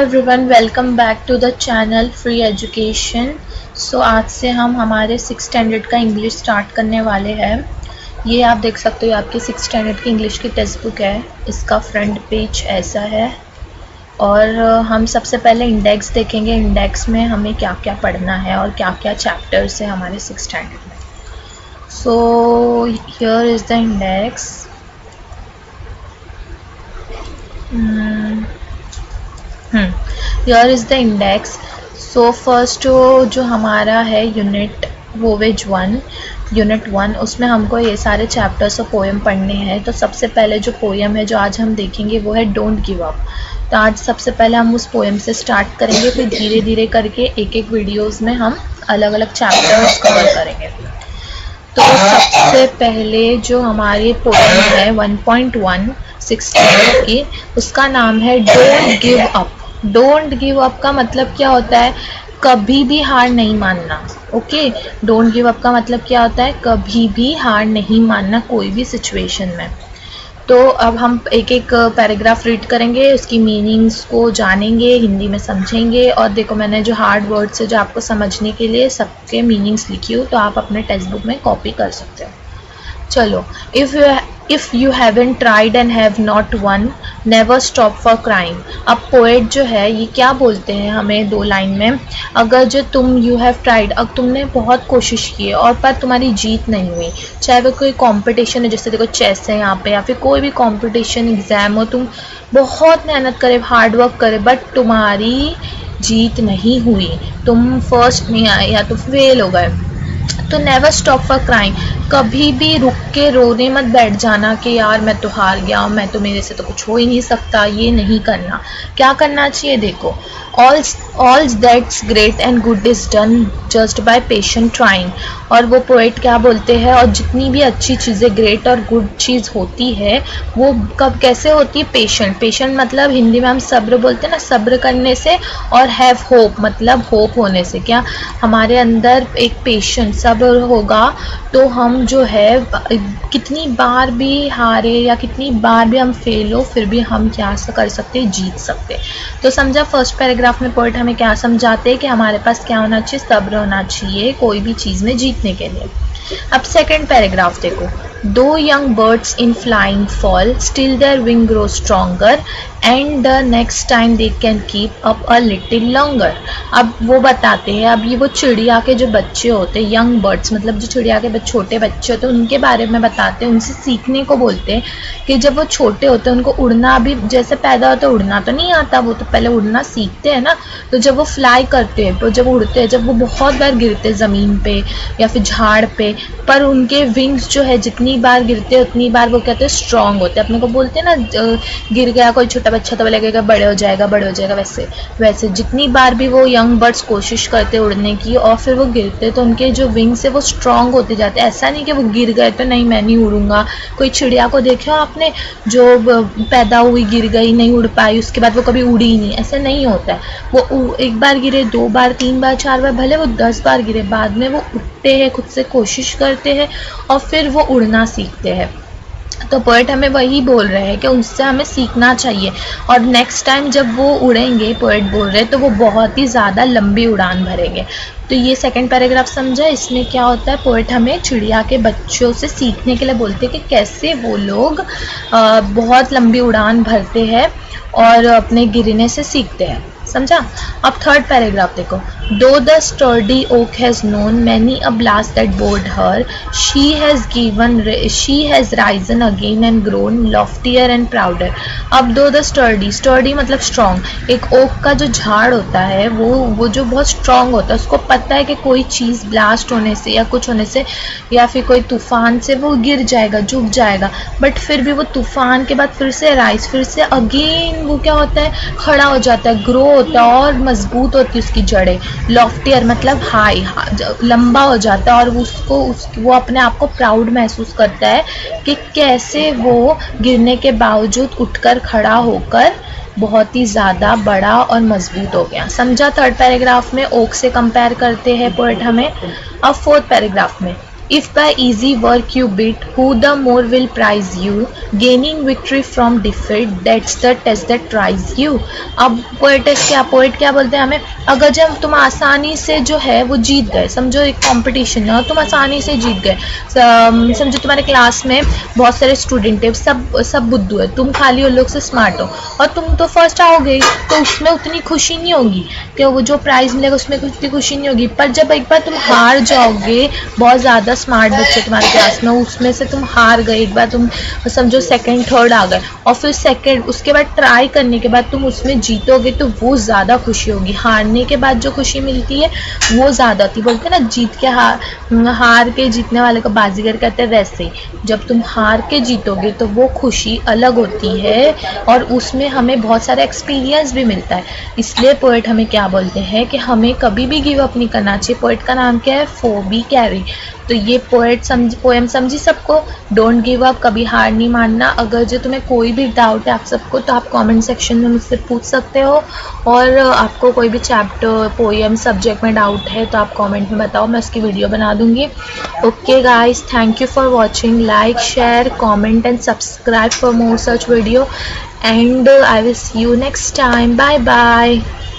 Everyone, welcome back to the channel free education. So आज से हम हमारे 6th स्टैंडर्ड का इंग्लिश स्टार्ट करने वाले हैं। ये आप देख सकते हो, आपकी 6th स्टैंडर्ड की इंग्लिश की टेक्स्ट बुक है। इसका फ्रंट पेज ऐसा है और हम सबसे पहले इंडेक्स देखेंगे। इंडेक्स में हमें क्या क्या पढ़ना है और क्या क्या चैप्टर्स है हमारे 6th स्टैंडर्ड में। So here is the index. Here is the index. So first जो हमारा है यूनिट वोवेज 1, उसमें हमको ये सारे चैप्टर्स और पोएम पढ़ने हैं। तो सबसे पहले जो पोएम है जो आज हम देखेंगे वो है डोंट गिव अप। तो आज सबसे पहले हम उस पोएम से स्टार्ट करेंगे, फिर धीरे धीरे करके एक एक वीडियोज़ में हम अलग अलग चैप्टर्स कवर करेंगे। तो सबसे पहले जो हमारी पोएम है 1.1 6th स्टैंडर्ड की, उसका नाम है don't give up. Don't give up का मतलब क्या होता है? कभी भी हार नहीं मानना। ओके, डोंट गिव अप का मतलब क्या होता है? कभी भी हार नहीं मानना कोई भी सिचुएशन में। तो अब हम एक एक पैराग्राफ रीड करेंगे, उसकी मीनिंग्स को जानेंगे, हिंदी में समझेंगे। और देखो, मैंने जो हार्ड वर्ड्स है जो आपको समझने के लिए सबके मीनिंग्स लिखी हो, तो आप अपने टेक्स्ट बुक में कॉपी कर सकते हो। चलो, if you haven't tried and have not one, never stop for crying. अब पोएट जो है ये क्या बोलते हैं हमें 2 लाइन में, अगर जो तुम यू हैव ट्राइड, अब तुमने बहुत कोशिश की है और पर तुम्हारी जीत नहीं हुई, चाहे वो कोई कंपटीशन है, जैसे देखो चेस है यहाँ पे, या फिर कोई भी कंपटीशन एग्ज़ाम हो, तुम बहुत मेहनत करे, हार्ड वर्क करे, बट तुम्हारी जीत नहीं हुई, तुम फर्स्ट नहीं आए या तो फेल हो गए, तो नेवर स्टॉप फॉर क्राइंग। कभी भी रुक के रोने मत बैठ जाना कि यार मैं तो हार गया, मैं तो, मेरे से तो कुछ हो ही नहीं सकता। ये नहीं करना। क्या करना चाहिए? देखो, all that's great and good is done just by patient trying. और वो पोएट क्या बोलते हैं, और जितनी भी अच्छी चीज़ें, ग्रेट और गुड चीज़ होती है वो कब कैसे होती है? पेशेंट मतलब हिंदी में हम सब्र बोलते हैं ना, सब्र करने से। और हैव होप मतलब होप होने से। क्या हमारे अंदर एक पेशेंट सब्र होगा तो हम जो है कितनी बार भी हारे या कितनी बार भी हम फेल हो, फिर भी हम क्या कर सकते, जीत सकते। तो समझा, फर्स्ट पैराग्राफ में पोएट हमें क्या समझाते हैं कि हमारे पास क्या होना चाहिए? सब्र होना चाहिए कोई भी चीज़ में जीतने के लिए। अब सेकंड पैराग्राफ देखो, दो young birds in flying fall, still their wing grow stronger and the next time they can keep up a little longer. अब वो बताते हैं, अब ये वो चिड़िया के जो बच्चे होते हैं, यंग बर्ड्स मतलब जो चिड़िया के छोटे बच्चे होते हैं, उनके बारे में बताते हैं, उनसे सीखने को बोलते हैं कि जब वो छोटे होते हैं उनको उड़ना भी जैसे पैदा होता है, उड़ना तो नहीं आता, वो तो पहले उड़ना सीखते हैं ना। तो जब वो फ्लाई करते हैं, तो जब उड़ते हैं, जब वो बहुत बार गिरते हैं ज़मीन पे या फिर झाड़ पे, पर उनके विंग्स जो है जितनी बार गिरते हैं उतनी बार वो कहते हैं स्ट्रॉन्ग होते हैं। अपने को बोलते हैं ना, गिर गया कोई छोटा बच्चा तो लगेगा बड़े हो जाएगा, वैसे जितनी बार भी वो यंग बर्ड्स कोशिश करते उड़ने की और फिर वो गिरते, तो उनके जो विंग्स है वो स्ट्रॉन्ग होते जाते हैं। ऐसा नहीं कि वो गिर गए तो नहीं, मैं नहीं उड़ूंगा। कोई चिड़िया को देखा आपने जो पैदा हुई, गिर गई, नहीं उड़ पाई, उसके बाद वो कभी उड़ी ही नहीं, ऐसा नहीं होता है। वो एक बार गिरे, 2 बार, 3 बार, 4 बार, भले वो 10 बार गिरे, बाद में वो उठते हैं, खुद से कोशिश करते हैं और फिर वो उड़ना सीखते हैं। तो पोएट हमें वही बोल रहे हैं कि उससे हमें सीखना चाहिए, और नेक्स्ट टाइम जब वो उड़ेंगे, पोएट बोल रहे हैं, तो वो बहुत ही ज़्यादा लंबी उड़ान भरेंगे। तो ये सेकंड पैराग्राफ समझा। इसमें क्या होता है, पोएट हमें चिड़िया के बच्चों से सीखने के लिए बोलते हैं कि कैसे वो लोग बहुत लंबी उड़ान भरते हैं और अपने गिरने से सीखते हैं। समझा। अब थर्ड पैराग्राफ देखो, though the sturdy oak has known many a blast that bowed her, she has risen again and grown loftier and prouder. अब दो द स्टर्डी मतलब स्ट्रॉन्ग, एक ओक का जो झाड़ होता है वो जो बहुत स्ट्रॉन्ग होता है, उसको पता है कि कोई चीज़ ब्लास्ट होने से या कुछ होने से या फिर कोई तूफान से वो गिर जाएगा, झुक जाएगा, बट फिर भी वो तूफान के बाद फिर से राइज, फिर से अगेन वो क्या होता है, खड़ा हो जाता है, ग्रो होता है और मजबूत होती है उसकी जड़ें। लॉफ्टियर मतलब हाई, लंबा हो जाता है, और वो अपने आप को प्राउड महसूस करता है कि कैसे वो गिरने के बावजूद उठकर खड़ा होकर बहुत ही ज़्यादा बड़ा और मजबूत हो गया। समझा। थर्ड पैराग्राफ में ओक से कंपेयर करते हैं पोएट हमें। अब फोर्थ पैराग्राफ में, If by easy work you beat, who the more will prize you? Gaining victory from defeat, that's the test that tries you. अब पोएट क्या बोलते हैं हमें, अगर जब तुम आसानी से जो है वो जीत गए, समझो एक कंपटीशन है और तुम आसानी से जीत गए, समझो तुम्हारे क्लास में बहुत सारे स्टूडेंट है, सब बुद्धू है, तुम खाली उन लोग से स्मार्ट हो और तुम तो फर्स्ट आओगे, तो उसमें उतनी खुशी नहीं होगी कि वो जो प्राइज़ मिलेगा उसमें उतनी खुशी नहीं होगी। पर जब एक बार तुम हार जाओगे, बहुत ज़्यादा स्मार्ट बच्चे तुम्हारे क्लास में, उसमें से तुम हार गए, एक बार तुम समझो सेकंड थर्ड आ गए और फिर सेकंड उसके बाद ट्राई करने के बाद तुम उसमें जीतोगे, तो वो ज़्यादा खुशी होगी। हारने के बाद जो खुशी मिलती है वो ज़्यादा होती है, बोलते हैं ना जीत के हार के जीतने वाले को बाजीगर कहते हैं, वैसे जब तुम हार के जीतोगे तो वो खुशी अलग होती है और उसमें हमें बहुत सारा एक्सपीरियंस भी मिलता है। इसलिए पोएट हमें क्या बोलते हैं कि हमें कभी भी गिव अप नहीं करना चाहिए। पोएट का नाम क्या है, फोबी कैरी। तो ये पोएम समझी सबको, डोंट गिव अप, कभी हार नहीं मानना। अगर जो तुम्हें कोई भी डाउट है आप सबको, तो आप कमेंट सेक्शन में मुझसे पूछ सकते हो, और आपको कोई भी चैप्टर पोएम सब्जेक्ट में डाउट है तो आप कमेंट में बताओ, मैं उसकी वीडियो बना दूंगी। Okay guys, thank you for watching, like share comment and subscribe for more such video, and I will see you next time. Bye bye.